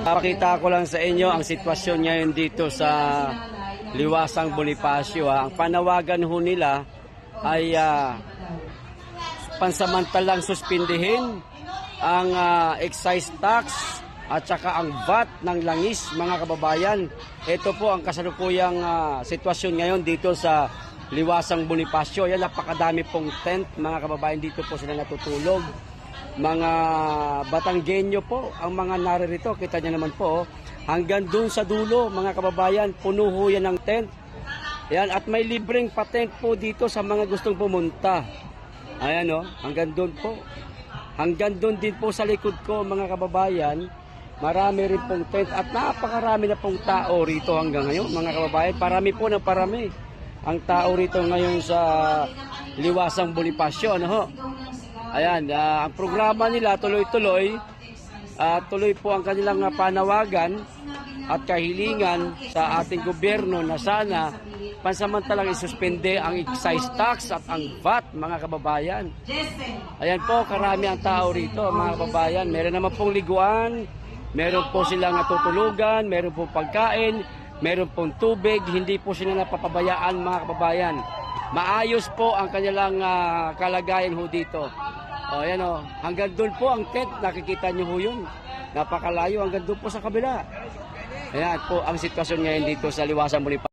Pakita ko lang sa inyo ang sitwasyon ngayon dito sa Liwasang Bonifacio. Ang panawagan ho nila ay pansamantalang suspindihin ang excise tax at saka ang VAT ng langis, mga kababayan. Ito po ang kasalukuyang sitwasyon ngayon dito sa Liwasang Bonifacio. Yan, napakadami pong tent, mga kababayan. Dito po sila natutulog. Mga Batanggenyo po ang mga naririto. Kita niyo naman po, hanggang dun sa dulo, mga kababayan, puno ho yan ng tent. Yan, at may libreng patent po dito sa mga gustong pumunta. Ayan o, hanggang dun po. Hanggang dun din po sa likod ko, mga kababayan, marami rin pong tent at napakarami na pong tao rito hanggang ngayon, mga kababayan. Parami po na parami ang tao rito ngayon sa Liwasang Bonifacio. Ano ho? Ayan, ang programa nila tuloy-tuloy. Tuloy po ang kanilang panawagan at kahilingan sa ating gobyerno na sana pansamantalang isuspende ang excise tax at ang VAT, mga kababayan. Ayan po, karami ang tao rito, mga kababayan. Meron naman pong liguan, meron po silang natutulugan, meron pong pagkain, meron pong tubig. Hindi po sila napapabayaan, mga kababayan. Maayos po ang kanilang kalagayan ho dito. O, ayan o, hanggang doon po ang tent, nakikita nyo ho yun. Napakalayo, hanggang doon po sa kabila. Ayan po ang sitwasyon ngayon dito sa Liwasang Bonifacio.